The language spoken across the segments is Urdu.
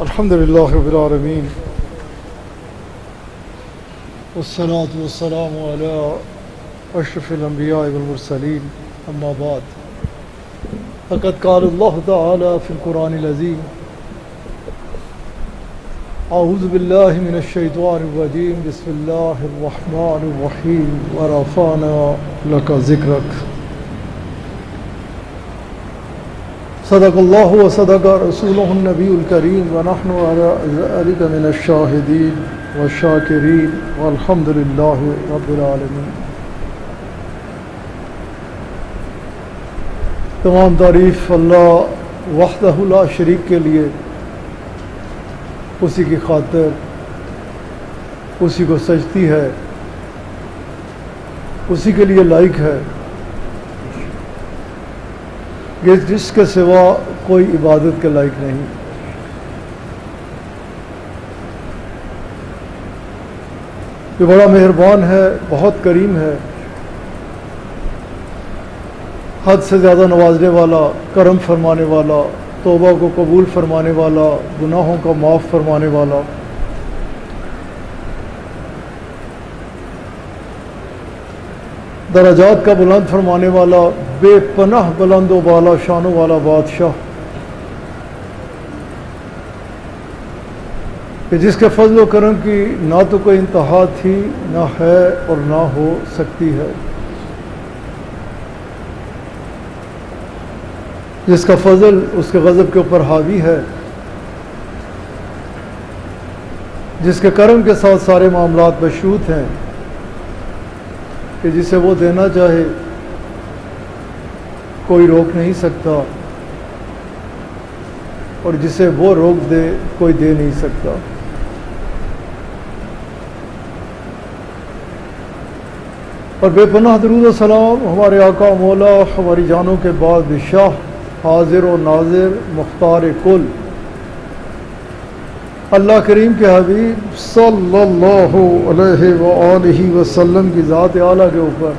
الحمد لله رب العالمين والصلاة والسلام على أشرف الأنبياء والمرسلين أما بعد فقد قال الله تعالى في القرآن العظيم أعوذ بالله من الشيطان الرجيم بسم الله الرحمن الرحيم ورفعنا لك ذكرك صدق الله وصدق رسوله النبي الكريم ونحن على ذلك من الشاهدين والشاكرين والحمد لله رب العالمين. تمام تعریف اللہ وحدہ لا شریک کے لیے، اسی کی خاطر اسی کو سجتی ہے، اسی کے لیے لائق ہے جس کے سوا کوئی عبادت کے لائق نہیں. یہ بڑا مہربان ہے، بہت کریم ہے، حد سے زیادہ نوازنے والا، کرم فرمانے والا، توبہ کو قبول فرمانے والا، گناہوں کا معاف فرمانے والا. درجات کا بلند فرمانے والا، بے پناہ بلند و بالا شانوں والا بادشاہ، کہ جس کے فضل و کرم کی نہ تو کوئی انتہا تھی، نہ ہے اور نہ ہو سکتی ہے. جس کا فضل اس کے غضب کے اوپر حاوی ہے، جس کے کرم کے ساتھ سارے معاملات مشروط ہیں، کہ جسے وہ دینا چاہے کوئی روک نہیں سکتا، اور جسے وہ روک دے کوئی دے نہیں سکتا. اور بے پناہ درود و سلام ہمارے آقا مولا ہماری جانوں کے بادشاہ، حاضر و ناظر، مختار کل، اللہ کریم کے حبیب صلی اللہ علیہ وآلہ وسلم کی ذات اعلیٰ کے اوپر،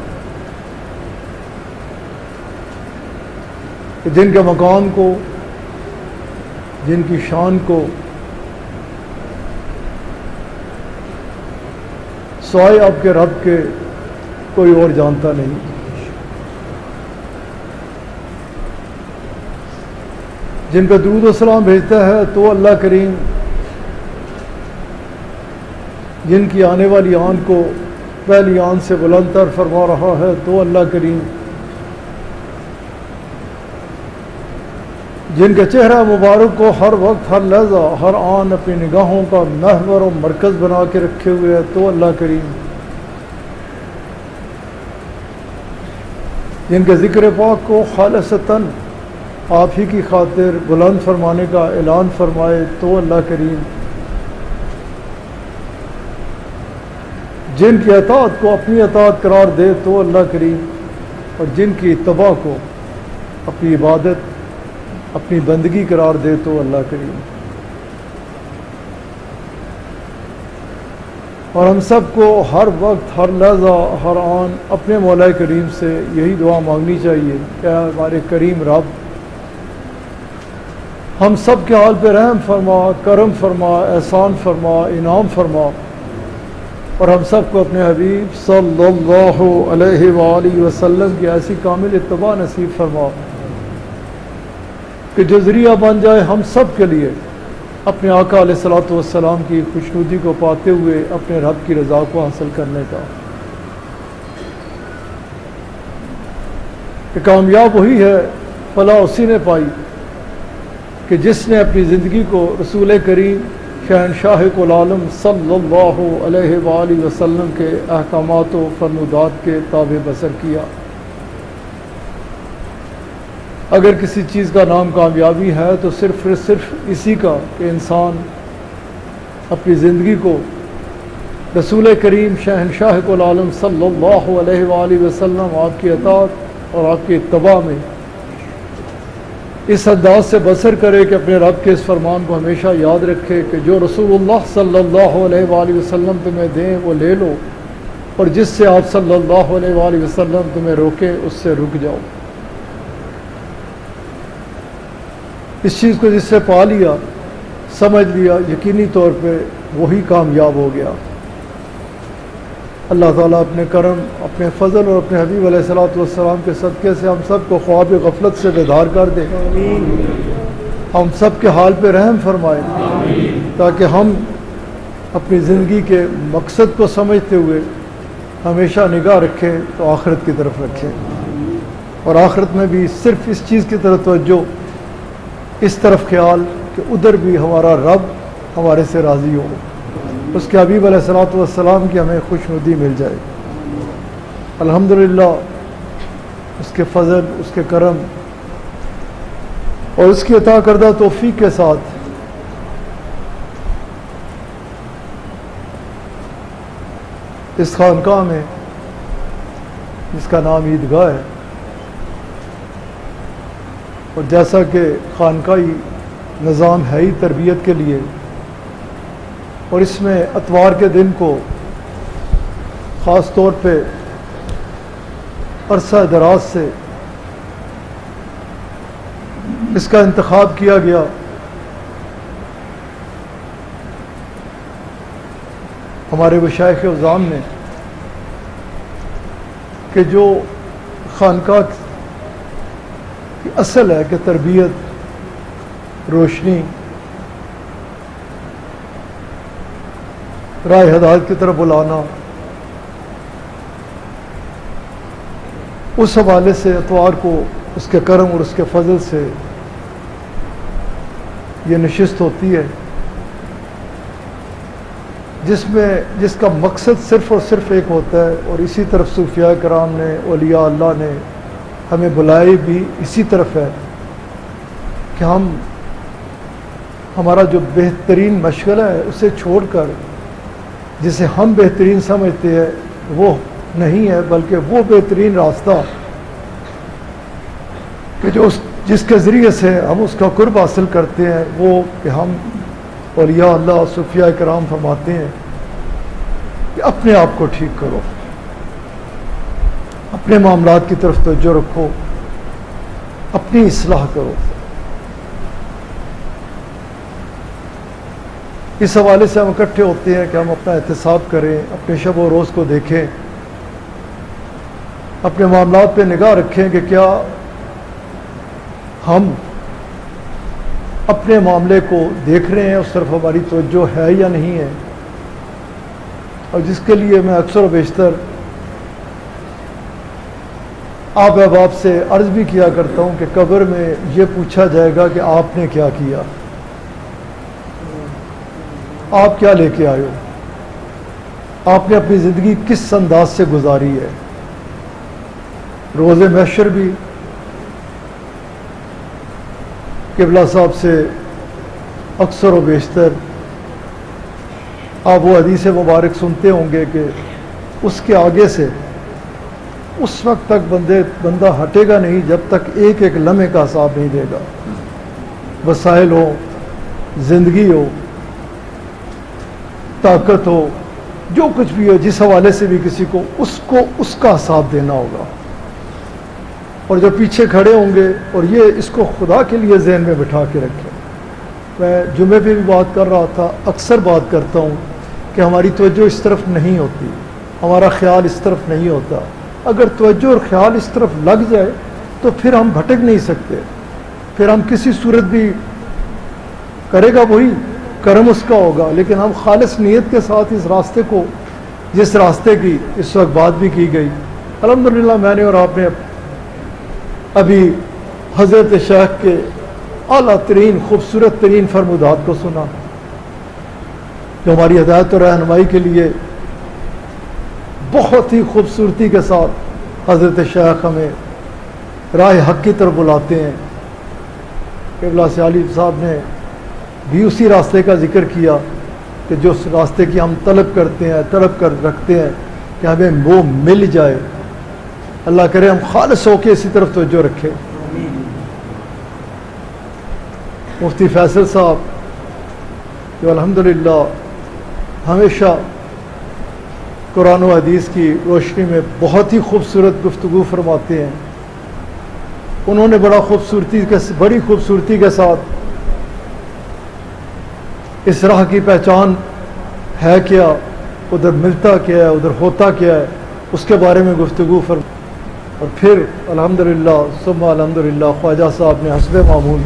جن کے مقام کو، جن کی شان کو سوائے آپ کے رب کے کوئی اور جانتا نہیں. جن پہ درود و سلام بھیجتا ہے تو اللہ کریم جن کی آنے والی آن کو پہلی آن سے بلند تر فرما رہا ہے تو اللہ کریم جن کے چہرہ مبارک کو ہر وقت، ہر لحظہ، ہر آن اپنی نگاہوں کا محور و مرکز بنا کے رکھے ہوئے ہے تو اللہ کریم جن کے ذکر پاک کو خالصتاً آپ ہی کی خاطر بلند فرمانے کا اعلان فرمائے تو اللہ کریم جن کی اطاعت کو اپنی اطاعت قرار دے تو اللہ کریم، اور جن کی اتباع کو اپنی عبادت، اپنی بندگی قرار دے تو اللہ کریم. اور ہم سب کو ہر وقت، ہر لحظہ، ہر آن اپنے مولا کریم سے یہی دعا مانگنی چاہیے کہ ہمارے کریم رب ہم سب کے حال پہ رحم فرما، کرم فرما، احسان فرما، انعام فرما، اور ہم سب کو اپنے حبیب صلی اللہ علیہ وآلہ وسلم کی ایسی کامل اتباع نصیب فرما کہ جو ذریعہ بن جائے ہم سب کے لیے اپنے آقا علیہ الصلوۃ والسلام کی خوشنودی کو پاتے ہوئے اپنے رب کی رضا کو حاصل کرنے کا. کہ کامیاب وہی ہے، فلاح اسی نے پائی کہ جس نے اپنی زندگی کو رسول کریم شہنشاہ کل عالم صلی اللہ علیہ وآلہ وسلم کے احکامات و فرمودات کے تابع بسر کیا. اگر کسی چیز کا نام کامیابی ہے تو صرف اسی کا کہ انسان اپنی زندگی کو رسول کریم شہنشاہ کل عالم صلی اللہ علیہ وآلہ وسلم آپ کی اطاعت اور آپ کی اتباع میں اس انداز سے بسر کرے کہ اپنے رب کے اس فرمان کو ہمیشہ یاد رکھے کہ جو رسول اللہ صلی اللہ علیہ وآلہ وسلم تمہیں دیں وہ لے لو، اور جس سے آپ صلی اللہ علیہ وآلہ وسلم تمہیں روکے اس سے رک جاؤ. اس چیز کو جس سے پا لیا سمجھ لیا یقینی طور پہ وہی کامیاب ہو گیا۔ اللہ تعالیٰ اپنے کرم، اپنے فضل اور اپنے حبیب علیہ الصلوۃ والسلام کے صدقے سے ہم سب کو خواب غفلت سے بیدار کر دے، ہم سب کے حال پہ رحم فرمائے، تاکہ ہم اپنی زندگی کے مقصد کو سمجھتے ہوئے ہمیشہ نگاہ رکھیں تو آخرت کی طرف رکھیں، اور آخرت میں بھی صرف اس چیز کی طرف توجہ، اس طرف خیال کہ ادھر بھی ہمارا رب ہمارے سے راضی ہو، اس کے حبیب علیہ الصلوۃ والسلام کی ہمیں خوشنودی مل جائے۔ الحمدللہ اس کے فضل، اس کے کرم اور اس کی عطا کردہ توفیق کے ساتھ اس خانقاہ میں، جس کا نام عیدگاہ ہے، اور جیسا کہ خانقاہی نظام ہے ہی تربیت کے لیے، اور اس میں اتوار کے دن کو خاص طور پہ عرصہ دراز سے اس کا انتخاب کیا گیا، ہمارے مشائخ عظام نے، کہ جو خانقاہ کی اصل ہے کہ تربیت، روشنی، راہ ہدایت کی طرف بلانا، اس حوالے سے اتوار کو اس کے کرم اور اس کے فضل سے یہ نشست ہوتی ہے، جس کا مقصد صرف اور صرف ایک ہوتا ہے، اور اسی طرف صوفیاء کرام نے، اولیاء اللہ نے ہمیں بلائی بھی اسی طرف ہے کہ ہمارا جو بہترین مشغلہ ہے اسے چھوڑ کر جسے ہم بہترین سمجھتے ہیں وہ نہیں ہے، بلکہ وہ بہترین راستہ کہ جس کے ذریعے سے ہم اس کا قرب حاصل کرتے ہیں، وہ کہ ہم اولیاء اللہ اور صوفیاء کرام فرماتے ہیں کہ اپنے آپ کو ٹھیک کرو، اپنے معاملات کی طرف توجہ رکھو، اپنی اصلاح کرو۔ اس حوالے سے ہم اکٹھے ہوتے ہیں کہ ہم اپنا احتساب کریں، اپنے شب و روز کو دیکھیں، اپنے معاملات پہ نگاہ رکھیں کہ کیا ہم اپنے معاملے کو دیکھ رہے ہیں، اس طرف ہماری توجہ ہے یا نہیں ہے۔ اور جس کے لیے میں اکثر و بیشتر آپ احباب سے عرض بھی کیا کرتا ہوں کہ قبر میں یہ پوچھا جائے گا کہ آپ نے کیا کیا، آپ کیا لے کے آئے ہو، آپ نے اپنی زندگی کس انداز سے گزاری ہے۔ روز محشر بھی قبلہ صاحب سے اکثر و بیشتر آپ وہ حدیث مبارک سنتے ہوں گے کہ اس کے آگے سے اس وقت تک بندہ ہٹے گا نہیں جب تک ایک ایک لمحے کا حساب نہیں دے گا، وسائل ہو، زندگی ہو، طاقت ہو، جو کچھ بھی ہو، جس حوالے سے بھی کسی کو اس کا حساب دینا ہوگا۔ اور جو پیچھے کھڑے ہوں گے، اور یہ اس کو خدا کے لیے ذہن میں بٹھا کے رکھیں۔ میں جمعے پہ بھی بات کر رہا تھا، اکثر بات کرتا ہوں کہ ہماری توجہ اس طرف نہیں ہوتی، ہمارا خیال اس طرف نہیں ہوتا۔ اگر توجہ اور خیال اس طرف لگ جائے تو پھر ہم بھٹک نہیں سکتے، پھر ہم کسی صورت بھی کرے گا وہی، کرم اس کا ہوگا، لیکن ہم خالص نیت کے ساتھ اس راستے کو، جس راستے کی اس وقت بات بھی کی گئی، الحمدللہ میں نے اور آپ نے ابھی حضرت شیخ کے اعلیٰ ترین خوبصورت ترین فرمودات کو سنا، جو ہماری ہدایت اور رہنمائی کے لیے بہت ہی خوبصورتی کے ساتھ حضرت شیخ ہمیں راہ حق کی طرف بلاتے ہیں۔ قبلہ سے علی صاحب نے بھی اسی راستے کا ذکر کیا کہ جو راستے کی ہم طلب کرتے ہیں، طلب کر رکھتے ہیں کہ ہمیں وہ مل جائے۔ اللہ کرے ہم خالص ہو کے اسی طرف توجہ رکھیں۔ مفتی فیصل صاحب جو الحمدللہ ہمیشہ قرآن و حدیث کی روشنی میں بہت ہی خوبصورت گفتگو فرماتے ہیں، انہوں نے بڑی خوبصورتی کے ساتھ اس راہ کی پہچان ہے کیا، ادھر ملتا کیا ہے، ادھر ہوتا کیا ہے، اس کے بارے میں گفتگو اور پھر الحمدللہ ثم الحمدللہ خواجہ صاحب نے حسب معمول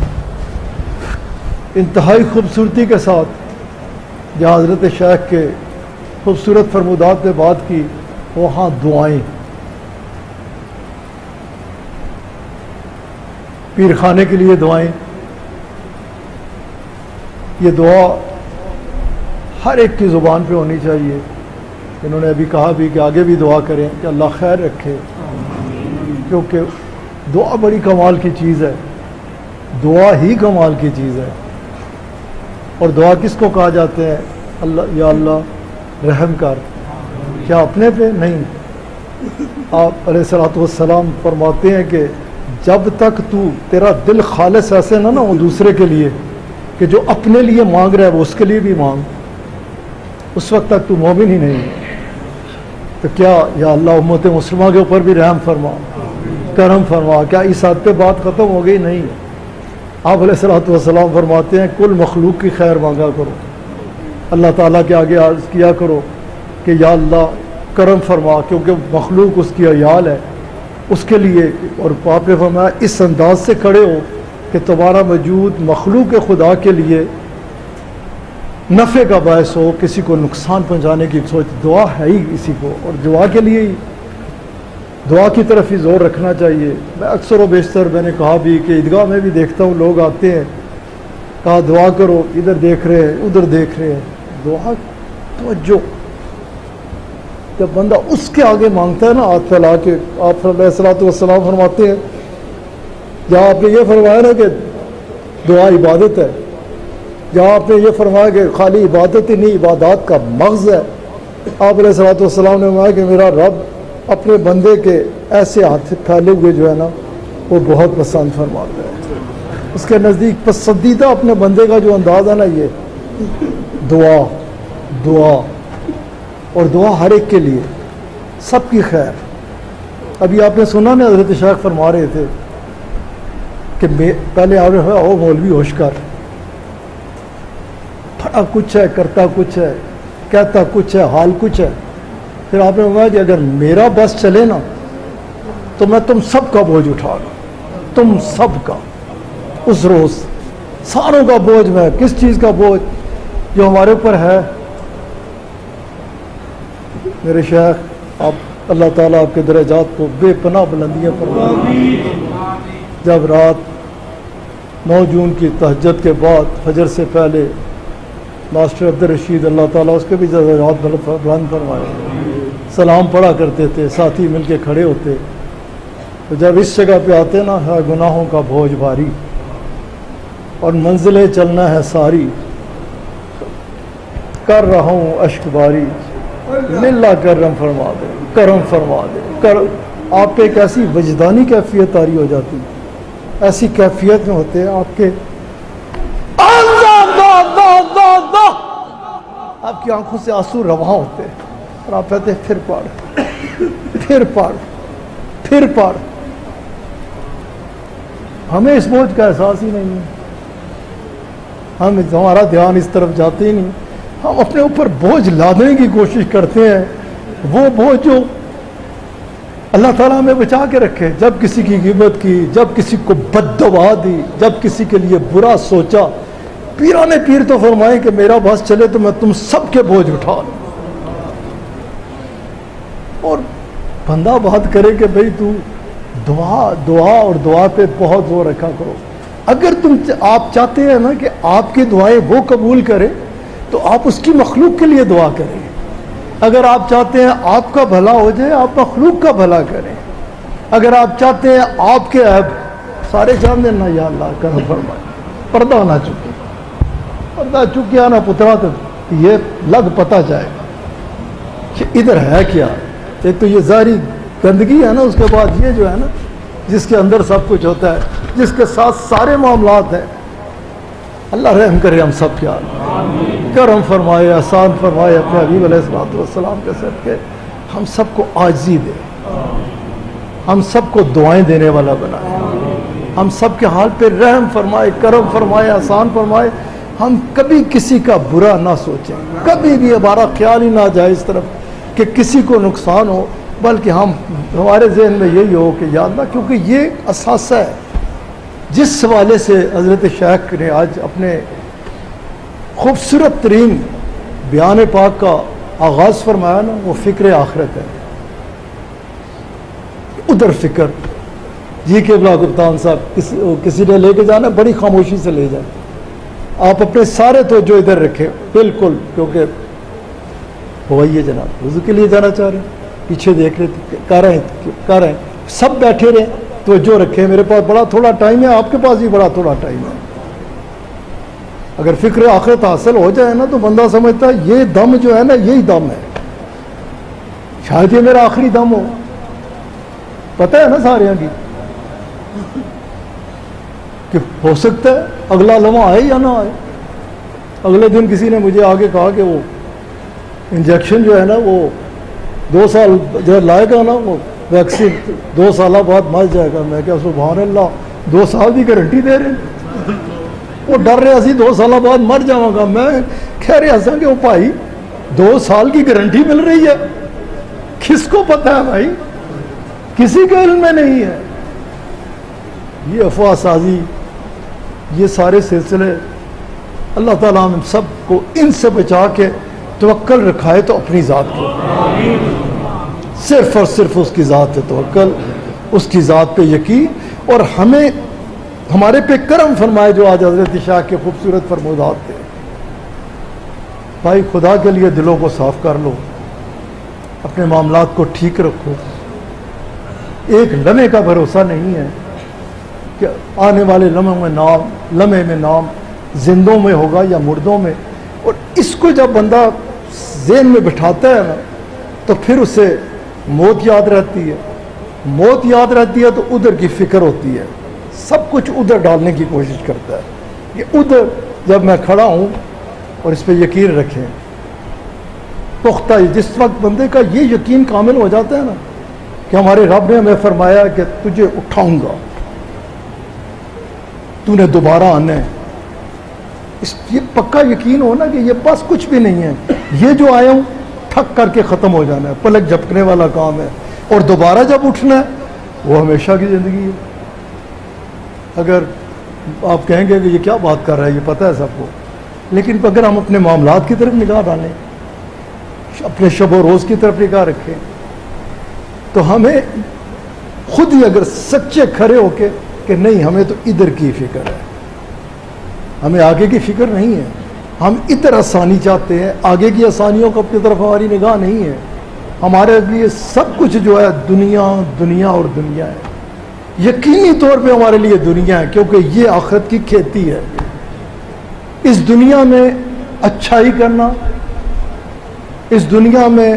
انتہائی خوبصورتی کے ساتھ جہاں حضرت شیخ کے خوبصورت فرمودات پہ بات کی، وہاں دعائیں، پیر خانے کے لیے دعائیں. یہ دعا ہر ایک کی زبان پہ ہونی چاہیے. انہوں نے ابھی کہا بھی کہ آگے بھی دعا کریں کہ اللہ خیر رکھے، کیونکہ دعا بڑی کمال کی چیز ہے، دعا ہی کمال کی چیز ہے. اور دعا کس کو کہا جاتے ہیں؟ اللہ یا اللہ رحم کر. کیا اپنے پہ؟ نہیں. آپ علیہ الصلوۃ والسلام فرماتے ہیں کہ جب تک تیرا دل خالص ایسے نہ ہو دوسرے کے لیے کہ جو اپنے لیے مانگ رہا ہے وہ اس کے لیے بھی مانگ، اس وقت تک تو مومن ہی نہیں. تو کیا یا اللہ امت مسلمہ کے اوپر بھی رحم فرما، کرم فرما. کیا اس حد پہ بات ختم ہو گئی؟ نہیں. آپ علیہ الصلوۃ والسلام فرماتے ہیں کل مخلوق کی خیر مانگا کرو، اللہ تعالیٰ کے آگے عرض کیا کرو کہ یا اللہ کرم فرما، کیونکہ مخلوق اس کی عیال ہے، اس کے لیے. اور آپ نے فرمایا اس انداز سے کھڑے ہو کہ تمہارا وجود مخلوق خدا کے لیے نفع کا باعث ہو، کسی کو نقصان پہنچانے کی سوچ. دعا ہے ہی اسی کو، اور دعا کے لیے ہی، دعا کی طرف ہی زور رکھنا چاہیے. میں اکثر و بیشتر میں نے کہا بھی کہ عیدگاہ میں بھی دیکھتا ہوں لوگ آتے ہیں، کہا دعا کرو، ادھر دیکھ رہے ہیں ادھر دیکھ رہے ہیں. دعا توجہ، جب بندہ اس کے آگے مانگتا ہے نا ہاتھ پھیلا کے. آپ علیہ الصلوۃ والسلام فرماتے ہیں جہاں آپ نے یہ فرمایا نا کہ دعا عبادت ہے، جہاں آپ نے یہ فرمایا کہ خالی عبادت ہی نہیں عبادات کا مغز ہے، آپ علیہ الصلوۃ والسلام نے فرمایا کہ میرا رب اپنے بندے کے ایسے ہاتھ پھیلے ہوئے جو ہے نا وہ بہت پسند فرماتا ہے. اس کے نزدیک پسندیدہ اپنے بندے کا جو انداز ہے نا یہ دعا. دعا اور دعا ہر ایک کے لیے، سب کی خیر. ابھی آپ نے سنا نا حضرت شیخ فرما رہے تھے کہ پہلے آپ نے او مولوی ہوش کر، پڑھا کچھ ہے، کرتا کچھ ہے، کہتا کچھ ہے، حال کچھ ہے. پھر آپ نے فرمایا کہ اگر میرا بس چلے نا تو میں تم سب کا بوجھ اٹھا لوں، تم سب کا. اس روز ساروں کا بوجھ. میں کس چیز کا بوجھ؟ جو ہمارے اوپر ہے. میرے شیخ آپ اللہ تعالیٰ آپ کے درجات کو بے پناہ بلندیاں فرمائے. جب رات 9 جون کی تہجد کے بعد فجر سے پہلے ماسٹر عبدالرشید اللہ تعالیٰ اس کے بھی درجات بلند فرمائے، سلام پڑھا کرتے تھے، ساتھی مل کے کھڑے ہوتے. تو جب اس جگہ پہ آتے نا ہے گناہوں کا بوجھ بھاری اور منزلیں چلنا ہے ساری، کر رہا ہوں اشک باری، ملا کرم فرما دے، کرم فرما دے. آپ پہ ایک ایسی وجدانی کیفیت طاری ہو جاتی، ایسی کیفیت میں ہوتے ہیں آپ کے آپ کی آنکھوں سے آنسو رواں ہوتے ہیں اور آپ کہتے ہیں پھر پڑھ، پھر پڑھ، پھر پڑھ. ہمیں اس بوجھ کا احساس ہی نہیں ہے، ہمارا دھیان اس طرف جاتے ہی نہیں. ہم اپنے اوپر بوجھ لانے کی کوشش کرتے ہیں، وہ بوجھ جو اللہ تعالیٰ ہمیں بچا کے رکھے. جب کسی کی غیبت کی، جب کسی کو بد دعا دی، جب کسی کے لیے برا سوچا، پیرانے پیر تو فرمائے کہ میرا بس چلے تو میں تم سب کے بوجھ اٹھا لوں. اور بندہ بات کرے کہ بھئی تو دعا اور دعا پہ بہت زور رکھا کرو. اگر آپ چاہتے ہیں نا کہ آپ کی دعائیں وہ قبول کرے تو آپ اس کی مخلوق کے لیے دعا کریں. اگر آپ چاہتے ہیں آپ کا بھلا ہو جائے آپ مخلوق کا بھلا کریں. اگر آپ چاہتے ہیں آپ کے عیب سارے جان دینا، یا اللہ کرم فرمائے، پردہ نہ چکے، پردہ چکیا نہ پترا تو یہ لگ پتہ جائے کہ ادھر ہے کیا. ایک تو یہ ظاہری گندگی ہے نا، اس کے بعد یہ جو ہے نا جس کے اندر سب کچھ ہوتا ہے، جس کے ساتھ سارے معاملات ہیں. اللہ رحم کرے ہم سب کیا، کرم فرمائے، آسان فرمائے اپنے حبیب علیہ الصلوۃ والسلام کے صدقے ہم سب کو عاجزی دے، ہم سب کو دعائیں دینے والا بنائے، ہم سب کے حال پہ رحم فرمائے، کرم فرمائے، آسان فرمائے. ہم کبھی کسی کا برا نہ سوچیں، کبھی بھی ہمارا خیال ہی نہ جائے اس طرف کہ کسی کو نقصان ہو، بلکہ ہمارے ذہن میں یہی ہو کہ یا اللہ، کیونکہ یہ اثاثہ ہے جس حوالے سے حضرت شیخ نے آج اپنے خوبصورت ترین بیان پاک کا آغاز فرمایا نا، وہ فکر آخرت ہے. ادھر فکر جی کے بلا کپتان صاحب کسی نے لے کے جانا بڑی خاموشی سے لے جائیں، آپ اپنے سارے توجہ ادھر رکھیں بالکل، کیونکہ ہوئیے جناب وضو کے لیے جانا چاہ رہے ہیں، پیچھے دیکھ رہے کر رہے ہیں، سب بیٹھے رہیں، توجہ رکھیں. میرے پاس بڑا تھوڑا ٹائم ہے، آپ کے پاس بھی بڑا تھوڑا ٹائم ہے. اگر فکر آخرت حاصل ہو جائے نا تو بندہ سمجھتا ہے یہ دم جو ہے نا یہی دم ہے، شاید یہ میرا آخری دم ہو. پتہ ہے نا سارے کی کہ ہو سکتا ہے اگلا لمحہ آئے یا نہ آئے. اگلے دن کسی نے مجھے آگے کہا کہ وہ انجیکشن جو ہے نا وہ 2 سال جو لائے گا نا، وہ ویکسین 2 سال بعد مر جائے گا. میں کیا سبحان اللہ، 2 سال کی گارنٹی دے رہے ہیں. وہ ڈر رہا سی 2 سال بعد مر جاؤں گا. میں کہہ رہا سا کہ وہ بھائی 2 سال کی گارنٹی مل رہی ہے، کس کو پتہ ہے بھائی؟ کسی کے علم میں نہیں ہے. یہ افواہ سازی، یہ سارے سلسلے، اللہ تعالیٰ ہم سب کو ان سے بچا کے توکل رکھائے تو اپنی ذات کو، صرف اور صرف اس کی ذات پہ توکل، اس کی ذات پہ یقین، اور ہمیں ہمارے پہ کرم فرمائے جو آج حضرت شاہ کے خوبصورت فرمودات تھے. بھائی خدا کے لیے دلوں کو صاف کر لو، اپنے معاملات کو ٹھیک رکھو. ایک لمحے کا بھروسہ نہیں ہے کہ آنے والے لمحے میں نام زندوں میں ہوگا یا مردوں میں. اور اس کو جب بندہ ذہن میں بٹھاتا ہے نا تو پھر اسے موت یاد رہتی ہے. موت یاد رہتی ہے تو ادھر کی فکر ہوتی ہے، سب کچھ ادھر ڈالنے کی کوشش کرتا ہے کہ ادھر جب میں کھڑا ہوں. اور اس پہ یقین رکھیں پختہ. جس وقت بندے کا یہ یقین کامل ہو جاتا ہے نا کہ ہمارے رب نے ہمیں فرمایا کہ تجھے اٹھاؤں گا، تو نے دوبارہ آنا ہے، یہ پکا یقین ہونا کہ یہ بس کچھ بھی نہیں ہے، یہ جو آیا ہوں تھک کر کے ختم ہو جانا ہے، پلک جھپکنے والا کام ہے، اور دوبارہ جب اٹھنا ہے وہ ہمیشہ کی زندگی ہے. اگر آپ کہیں گے کہ یہ کیا بات کر رہا ہے، یہ پتہ ہے سب کو، لیکن اگر ہم اپنے معاملات کی طرف نگاہ ڈالیں، اپنے شب و روز کی طرف نگاہ رکھیں، تو ہمیں خود ہی اگر سچے کھڑے ہو کے کہ نہیں ہمیں تو ادھر کی فکر ہے، ہمیں آگے کی فکر نہیں ہے، ہم ادھر آسانی چاہتے ہیں، آگے کی آسانیوں کی طرف ہماری نگاہ نہیں ہے. ہمارے لیے سب کچھ جو ہے دنیا دنیا اور دنیا ہے. یقینی طور پہ ہمارے لیے دنیا ہے، کیونکہ یہ آخرت کی کھیتی ہے. اس دنیا میں اچھائی کرنا، اس دنیا میں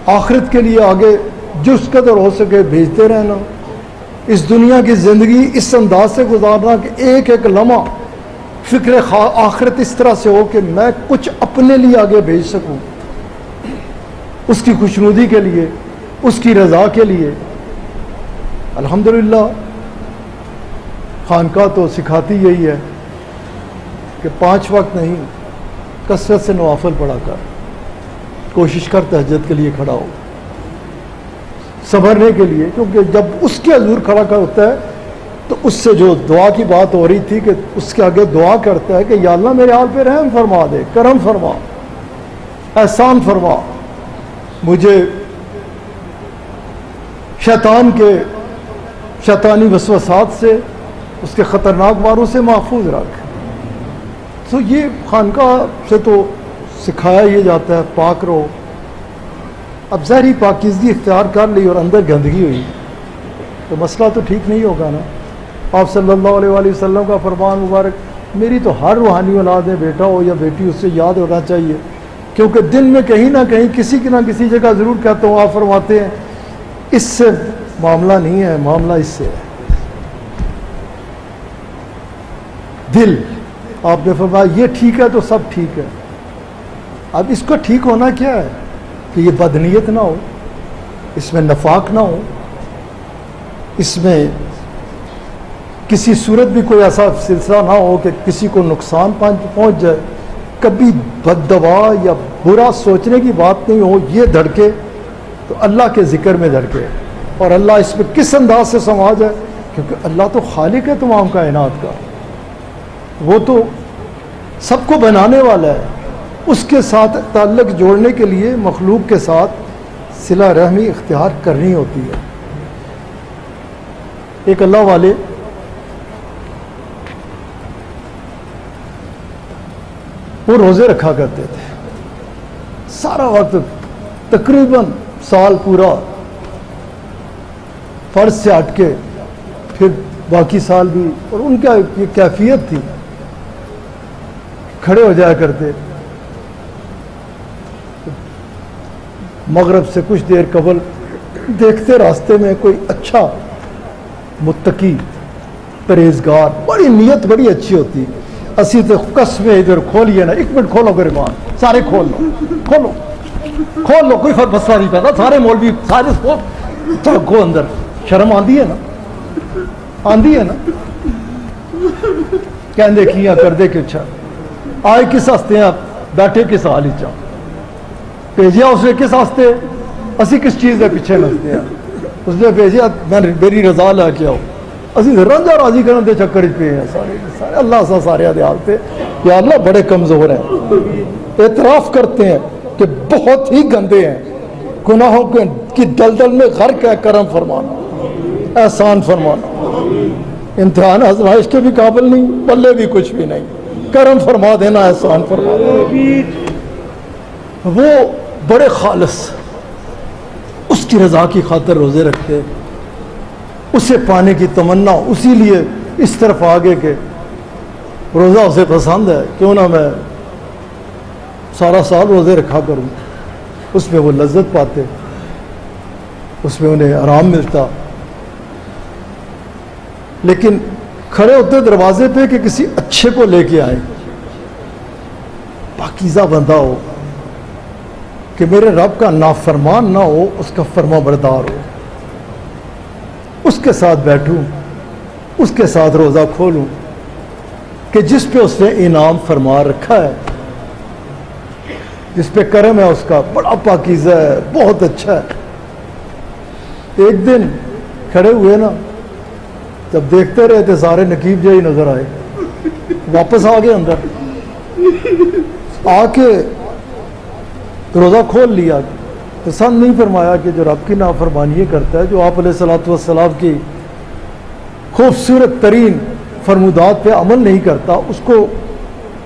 آخرت کے لیے آگے جس قدر ہو سکے بھیجتے رہنا، اس دنیا کی زندگی اس انداز سے گزارنا کہ ایک ایک لمحہ فکر آخرت اس طرح سے ہو کہ میں کچھ اپنے لیے آگے بھیج سکوں، اس کی خوشنودی کے لیے، اس کی رضا کے لیے. الحمدللہ خانقاہ تو سکھاتی یہی ہے کہ 5 وقت نہیں، کثرت سے نوافل پڑھا کر، کوشش کر تہجد کے لیے کھڑا ہو، سنبھلنے کے لیے. کیونکہ جب اس کے حضور کھڑا ہوتا ہے تو اس سے جو دعا کی بات ہو رہی تھی کہ اس کے آگے دعا کرتا ہے کہ یا اللہ میرے حال پہ رحم فرما دے، کرم فرما، احسان فرما، مجھے شیطان کے شیطانی وسوسات سے، اس کے خطرناک واروں سے محفوظ رکھ. تو یہ خانقاہ سے تو سکھایا یہ جاتا ہے پاک رہو. اب ظاہری پاکیزگی اختیار کر لی اور اندر گندگی ہوئی تو مسئلہ تو ٹھیک نہیں ہوگا نا. آپ صلی اللہ علیہ وآلہ وسلم کا فرمان مبارک، میری تو ہر روحانی اولاد ہے، بیٹا ہو یا بیٹی، اس سے یاد ہونا چاہیے، کیونکہ دن میں کہیں نہ کہیں کسی کی نہ کسی جگہ ضرور کہتا ہوں. آپ فرماتے ہیں اس سے معاملہ نہیں ہے، معاملہ اس سے ہے. دل، آپ نے فرمایا یہ ٹھیک ہے تو سب ٹھیک ہے. اب اس کو ٹھیک ہونا کیا ہے کہ یہ بدنیت نہ ہو، اس میں نفاق نہ ہو، اس میں کسی صورت بھی کوئی ایسا سلسلہ نہ ہو کہ کسی کو نقصان پہنچ جائے، کبھی بد دعا یا برا سوچنے کی بات نہیں ہو، یہ دھڑکے تو اللہ کے ذکر میں دھڑکے، اور اللہ اس پہ کس انداز سے سما جائے، کیونکہ اللہ تو خالق ہے تمام کائنات کا، وہ تو سب کو بنانے والا ہے، اس کے ساتھ تعلق جوڑنے کے لیے مخلوق کے ساتھ صلہ رحمی اختیار کرنی ہوتی ہے۔ ایک اللہ والے وہ روزے رکھا کرتے تھے، سارا وقت تقریباً سال پورا فرض سے ہٹ کے، پھر باقی سال بھی، اور ان کا یہ کیفیت تھی، کھڑے ہو جایا کرتے مغرب سے کچھ دیر قبل، دیکھتے راستے میں کوئی اچھا متقی پرہیزگار، بڑی نیت بڑی اچھی ہوتی، اسی تو قسمیں ادھر کھولیے نا، ایک منٹ کھولو گریبان، سارے کھول لو کوئی فرق مسئلہ نہیں پیدا، سارے مولوی سارے چڑکو اندر، شرم آندی ہے نا کہندے کیا کر دے کہ اچھا آئے کس ہستے ہیں، بیٹھے کس حال ہی چاہ بھیجیا اس نے کس ہستے، اسی کس چیز کے پیچھے نستے ہیں، اس نے بھیجیا میری رضا لے کے آؤ، اسی رنجا راضی کرنے دے چکر پہ ہیں سارے اللہ سے سارے دیال پہ، یا اللہ بڑے کمزور ہیں، اعتراف کرتے ہیں کہ بہت ہی گندے ہیں، گناہوں کی دلدل میں غرق ہے، کرم فرمانا، احسان فرمانا، امتحان آزمائش کے بھی قابل نہیں، بلے بھی کچھ بھی نہیں، کرم فرما دینا، احسان فرمانا۔ وہ بڑے خالص اس کی رضا کی خاطر روزے رکھتے، اسے پانے کی تمنا، اسی لیے اس طرف آگے کہ روزہ اسے پسند ہے، کیوں نہ میں سارا سال روزے رکھا کروں، اس میں وہ لذت پاتے، اس میں انہیں آرام ملتا۔ لیکن کھڑے ہوتے دروازے پہ کہ کسی اچھے کو لے کے آئیں، پاکیزہ بندہ ہو، کہ میرے رب کا نافرمان نہ ہو، اس کا فرما بردار ہو، اس کے ساتھ بیٹھوں، اس کے ساتھ روزہ کھولوں، کہ جس پہ اس نے انعام فرما رکھا ہے، جس پہ کرم ہے اس کا، بڑا پاکیزہ ہے، بہت اچھا ہے۔ ایک دن کھڑے ہوئے نا، جب دیکھتے رہے تھے سارے نقیب جائی نظر آئے، واپس آ گئے اندر، آ کے روزہ کھول لیا، پسند نہیں فرمایا کہ جو رب کی نافرمانی کرتا ہے، جو آپ علیہ الصلوۃ والسلام کی خوبصورت ترین فرمودات پہ عمل نہیں کرتا، اس کو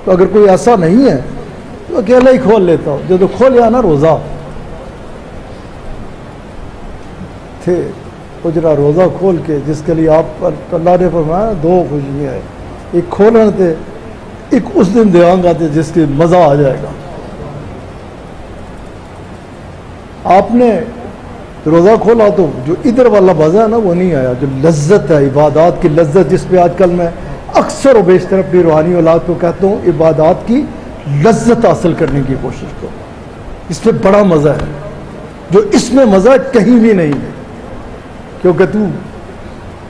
اگر کوئی ایسا نہیں ہے تو اکیلا ہی کھول لیتا ہو۔ جو کھولیا نا روزہ تھے، اجرا روزہ کھول کے، جس کے لیے آپ پر اللہ نے فرمایا دو خوشیاں ہیں، ایک کھولنے تھے، ایک اس دن دیاں گا تھے جس کی مزہ آ جائے گا۔ آپ نے روزہ کھولا تو جو ادھر والا مزہ ہے نا وہ نہیں آیا، جو لذت ہے عبادات کی لذت، جس پہ آج کل میں اکثر و بیشتر اپنی روحانی اولاد کو کہتا ہوں عبادات کی لذت حاصل کرنے کی کوشش کرو، اس میں بڑا مزہ ہے، جو اس میں مزہ کہیں بھی نہیں ہے، کیونکہ تو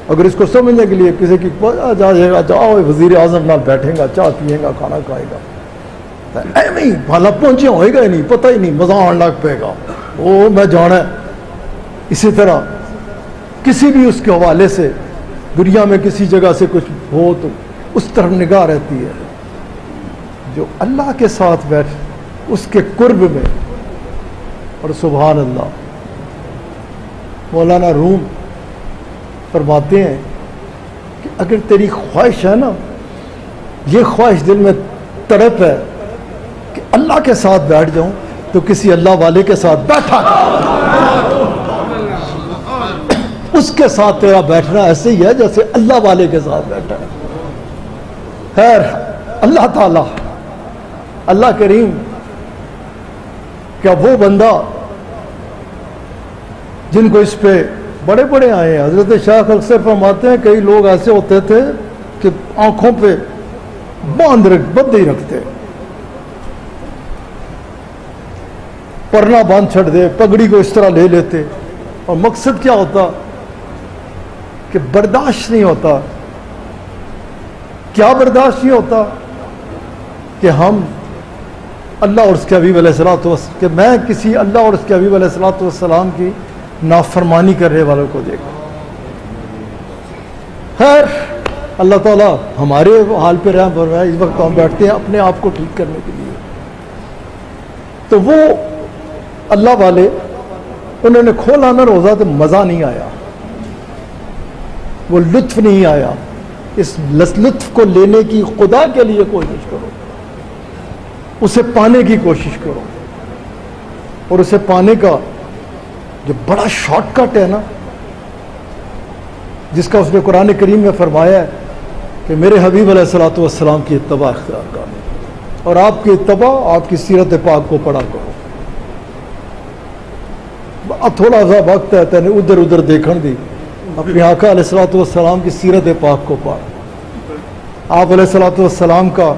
اگر اس کو سمجھنے کے لیے کسی کی جائے گا، جاؤ وزیر اعظم نال بیٹھے گا، چائے پیے گا، کھانا کھائے گا، ایویں ہی بھالا پہنچے ہوئے گا ہی نہیں، پتہ ہی نہیں، مزہ آن لگ پے گا، وہ میں جانا ہے۔ اسی طرح کسی بھی اس کے حوالے سے دنیا میں کسی جگہ سے کچھ ہو تو اس طرف نگاہ رہتی ہے، جو اللہ کے ساتھ بیٹھ اس کے قرب میں، اور سبحان اللہ، مولانا روم فرماتے ہیں کہ اگر تیری خواہش ہے نا، یہ خواہش دل میں تڑپ ہے کہ اللہ کے ساتھ بیٹھ جاؤں، تو کسی اللہ والے کے ساتھ بیٹھا، اس کے ساتھ تیرا بیٹھنا ایسے ہی ہے جیسے اللہ والے کے ساتھ بیٹھا ہے۔ خیر، اللہ تعالیٰ، اللہ کریم، کیا وہ بندہ جن کو اس پہ بڑے بڑے آئے ہیں، حضرت شیخ اکثر فرماتے ہیں کئی لوگ ایسے ہوتے تھے کہ آنکھوں پہ بندے ہی رکھتے، پرنا باندھ چھڑ دے، پگڑی کو اس طرح لے لیتے، اور مقصد کیا ہوتا کہ برداشت نہیں ہوتا کیا برداشت نہیں ہوتا کہ ہم اللہ اور اس کے حبیب علیہ الصلوۃ والسلام کہ میں کسی اللہ اور اس کے حبیب علیہ الصلوۃ والسلام کی نافرمانی کرنے والوں کو دیکھوں. خیر اللہ تعالیٰ ہمارے حال پہ رحم فرمائے. اس وقت ہم بیٹھتے ہیں اپنے آپ کو ٹھیک کرنے کے لیے. تو وہ اللہ والے انہوں نے کھولا نا روزہ تو مزہ نہیں آیا, وہ لطف نہیں آیا. اس لطف کو لینے کی خدا کے لیے کوشش کرو, اسے پانے کی کوشش کرو. اور اسے پانے کا جو بڑا شارٹ کٹ ہے نا, جس کا اس نے قرآن کریم میں فرمایا ہے کہ میرے حبیب علیہ الصلوۃ والسلام کی اتباع اختیار کرو اور آپ کی اتباع آپ کی سیرت پاک کو پڑھا کرو. تھوڑا سا وقت ہے تینے ادھر ادھر دیکھن دی, اپنی آقا علیہ الصلوۃ والسلام کی سیرت پاک کو پڑھ. آپ علیہ الصلوۃ والسلام کا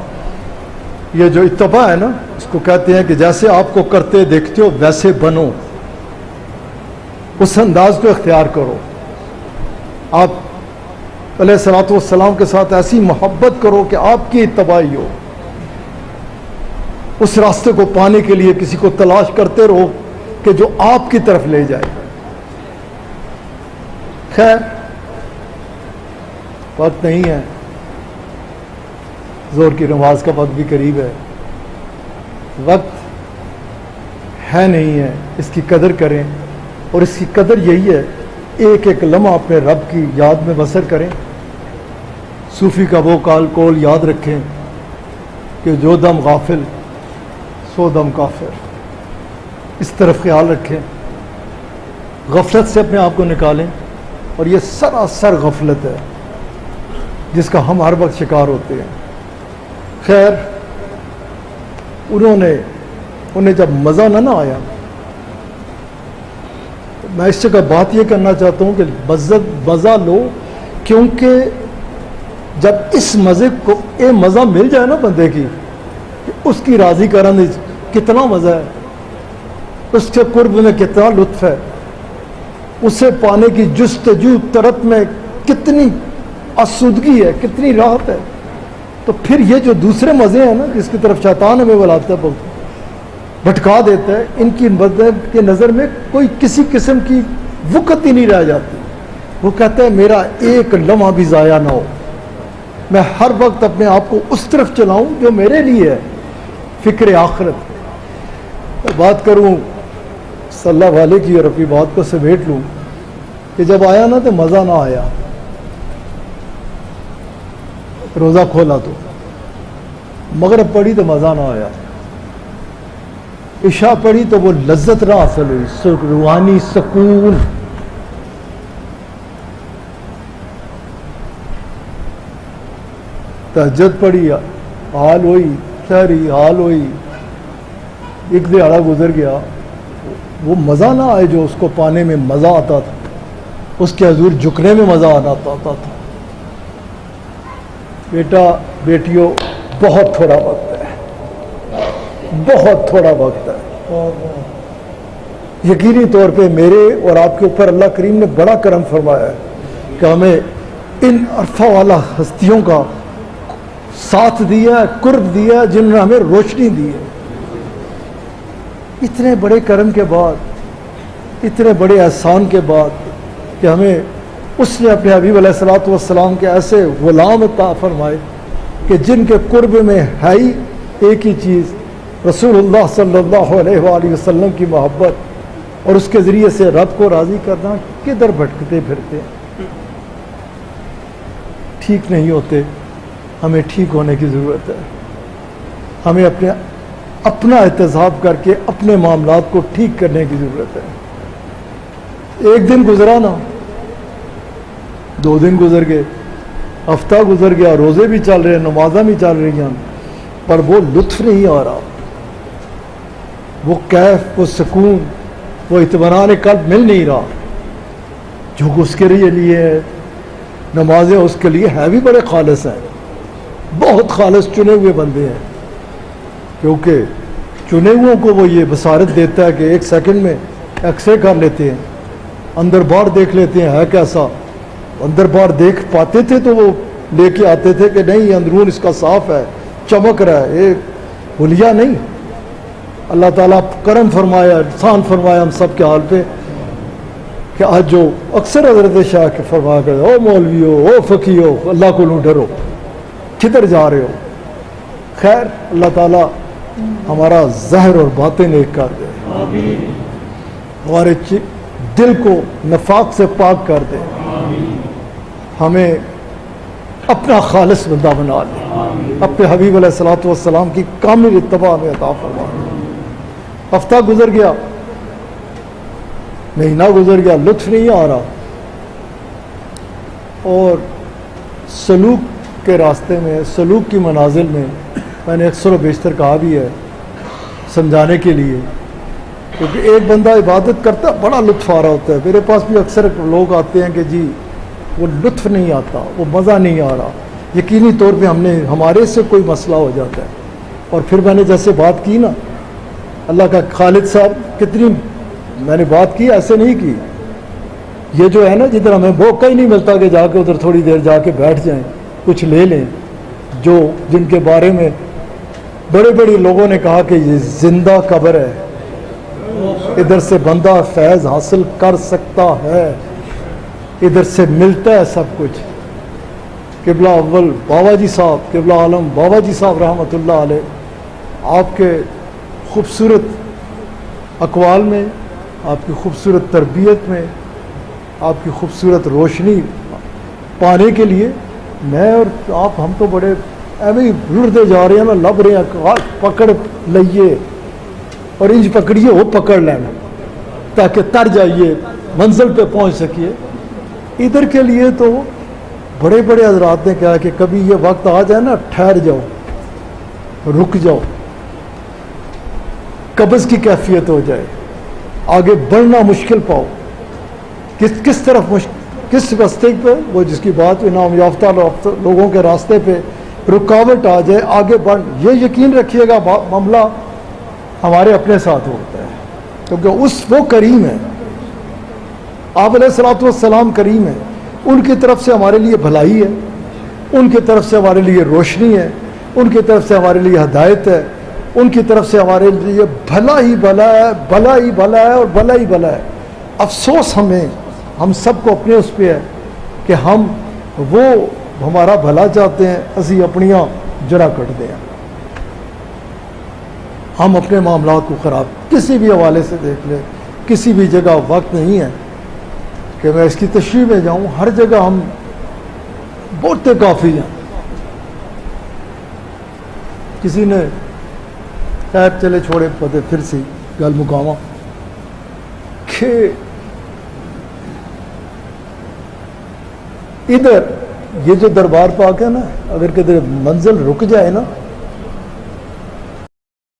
یہ جو اتباع ہے نا, اس کو کہتے ہیں کہ جیسے آپ کو کرتے دیکھتے ہو ویسے بنو, اس انداز کو اختیار کرو. آپ علیہ الصلوۃ والسلام کے ساتھ ایسی محبت کرو کہ آپ کی اتباعی ہو. اس راستے کو پانے کے لیے کسی کو تلاش کرتے رہو کہ جو آپ کی طرف لے جائے. خیر وقت نہیں ہے, زور کی نماز کا وقت بھی قریب ہے. وقت ہے نہیں ہے, اس کی قدر کریں. اور اس کی قدر یہی ہے, ایک ایک لمحہ اپنے رب کی یاد میں بسر کریں. صوفی کا وہ قول یاد رکھیں کہ جو دم غافل سو دم کافر. اس طرف خیال رکھیں, غفلت سے اپنے آپ کو نکالیں. اور یہ سراسر غفلت ہے جس کا ہم ہر وقت شکار ہوتے ہیں. خیر انہیں جب مزہ نہ آیا, میں اس جگہ بات یہ کرنا چاہتا ہوں کہ مزہ لو, کیونکہ جب اس مزے کو مزہ مل جائے نا بندے کی, اس کی راضی کرنے کتنا مزہ ہے, اس کے قرب میں کتنا لطف ہے, اسے پانے کی جستجو طرف میں کتنی آسودگی ہے, کتنی راحت ہے. تو پھر یہ جو دوسرے مزے ہیں نا, جس کی طرف شیطان ہمیں بلاتا ہے, بھٹکا دیتا ہے, ان کی نظر میں کوئی کسی قسم کی وقت ہی نہیں رہ جاتی. وہ کہتا ہے میرا ایک لمحہ بھی ضائع نہ ہو, میں ہر وقت اپنے آپ کو اس طرف چلاؤں جو میرے لیے ہے, فکر آخرت. بات کروں صلی اللہ علیہ کی اور اپنی بات کو سمیٹ لوں کہ جب آیا نا تو مزہ نہ آیا. روزہ کھولا تو مغرب پڑھی تو مزہ نہ آیا, عشاء پڑھی تو وہ لذت نہ حاصل ہوئی, روحانی سکون. تہجد پڑھی حال ہوئی, سحری حال ہوئی, ایک دہاڑا گزر گیا, وہ مزہ نہ آئے جو اس کو پانے میں مزہ آتا تھا, اس کے حضور جھکنے میں مزہ آتا تھا. بیٹا بیٹیوں بہت تھوڑا وقت ہے, بہت تھوڑا وقت ہے. یقینی طور پہ میرے اور آپ کے اوپر اللہ کریم نے بڑا کرم فرمایا ہے کہ ہمیں ان عرفہ والا ہستیوں کا ساتھ دیا, قرب دیا, جنہوں نے ہمیں روشنی دی ہے. اتنے بڑے کرم کے بعد, اتنے بڑے احسان کے بعد کہ ہمیں اس نے اپنے حبیب علیہ الصلوۃ والسلام کے ایسے غلام عطا فرمائے کہ جن کے قرب میں ہے ہی ایک ہی چیز, رسول اللہ صلی اللہ علیہ وآلہ وسلم کی محبت, اور اس کے ذریعے سے رب کو راضی کرنا. کدھر بھٹکتے پھرتے, ٹھیک نہیں ہوتے, ہمیں ٹھیک ہونے کی ضرورت ہے. ہمیں اپنا احتساب کر کے اپنے معاملات کو ٹھیک کرنے کی ضرورت ہے. ایک دن گزرا نا, 2 دن گزر گئے, ہفتہ گزر گیا, روزے بھی چل رہے ہیں, نمازیں بھی چل رہی ہیں, پر وہ لطف نہیں آ رہا, وہ کیف, وہ سکون, وہ اطمینان قلب مل نہیں رہا جو اس کے لیے ہے. نمازیں اس کے لیے ہے بھی بڑے خالص ہیں, بہت خالص چنے ہوئے بندے ہیں, کیونکہ چنے ہوئوں کو وہ یہ بصارت دیتا ہے کہ 1 سیکنڈ میں ایکس رے کر لیتے ہیں, اندر باہر دیکھ لیتے ہیں ہے کیسا. اندر باہر دیکھ پاتے تھے تو وہ لے کے آتے تھے کہ نہیں اندرون اس کا صاف ہے, چمک رہا ہے, یہ حلیہ نہیں. اللہ تعالیٰ کرم فرمایا, احسان فرمایا ہم سب کے حال پہ کہ آج جو اکثر حضرت شاہ کے فرمایا کرتے او مولوی ہو, او فقی ہو, اللہ کو نہ ڈرو, کدھر جا رہے ہو. خیر اللہ تعالیٰ ہمارا ظاہر اور باطن ایک کر دے, ہمارے دل کو نفاق سے پاک کر دے, ہمیں اپنا خالص بندہ بنا لے, اپنے حبیب علیہ الصلوۃ والسلام کی کامل اتباع میں عطا فرما. ہفتہ گزر گیا, مہینہ گزر گیا, لطف نہیں آ رہا, اور سلوک کے راستے میں, سلوک کی منازل میں میں نے اکثر و بیشتر کہا بھی ہے سمجھانے کے لیے, کیونکہ ایک بندہ عبادت کرتا ہے بڑا لطف آ رہا ہوتا ہے. میرے پاس بھی اکثر لوگ آتے ہیں کہ جی وہ لطف نہیں آتا, وہ مزہ نہیں آ رہا, یقینی طور پہ ہمارے سے کوئی مسئلہ ہو جاتا ہے. اور پھر میں نے جیسے بات کی نا, اللہ کا خالد صاحب کتنی میں نے بات کی, ایسے نہیں کی. یہ جو ہے نا جدھر ہمیں موقع ہی نہیں ملتا کہ جا کے ادھر تھوڑی دیر جا کے بیٹھ جائیں, کچھ لے لیں, جو جن کے بارے میں بڑے بڑے لوگوں نے کہا کہ یہ زندہ قبر ہے, ادھر سے بندہ فیض حاصل کر سکتا ہے, ادھر سے ملتا ہے سب کچھ. قبلہ اول بابا جی صاحب, قبلہ عالم بابا جی صاحب رحمۃ اللہ علیہ, آپ کے خوبصورت اقوال میں, آپ کی خوبصورت تربیت میں, آپ کی خوبصورت روشنی پانے کے لیے میں اور آپ ہم تو بڑے ایویں رڑتے جا رہے ہیں نا, لب رہے ہیں, پکڑ لئیے اور انج پکڑیے وہ پکڑ لینا تاکہ تر جائیے, منزل پہ پہنچ سکیے. ادھر کے لیے تو بڑے بڑے حضرات نے کہا کہ کبھی یہ وقت آ جائے نا, ٹھہر جاؤ, رک جاؤ, قبض کی کیفیت ہو جائے, آگے بڑھنا مشکل پاؤ, کس طرف کس راستے پہ, وہ جس کی بات انعام یافتہ لوگوں کے راستے پہ رکاوٹ آ جائے, آگے بڑھ. یہ یقین رکھیے گا معاملہ ہمارے اپنے ساتھ ہوتا ہے, کیونکہ وہ کریم ہے, آپ علیہ الصلوۃ والسلام کریم ہے. ان کی طرف سے ہمارے لیے بھلائی ہے, ان کی طرف سے ہمارے لیے روشنی ہے, ان کی طرف سے ہمارے لیے ہدایت ہے, ان کی طرف سے ہمارے لیے بھلا ہی بھلا ہے, بھلا ہی بھلا ہے اور بھلا ہی بھلا ہے. افسوس ہم سب کو اپنے اس پہ ہے کہ ہم وہ ہمارا بھلا چاہتے ہیں, اسی اپنیاں جڑا کٹتے ہیں, ہم اپنے معاملات کو خراب کسی بھی حوالے سے دیکھ لیں. کسی بھی جگہ وقت نہیں ہے کہ میں اس کی تشریح میں جاؤں, ہر جگہ ہم بولتے کافی ہیں. کسی نے خیر چلے چھوڑے پتے پھر سی گل مکاواں کہ ادھر یہ جو دربار پاک ہے نا, اگر کدھر منزل رک جائے نا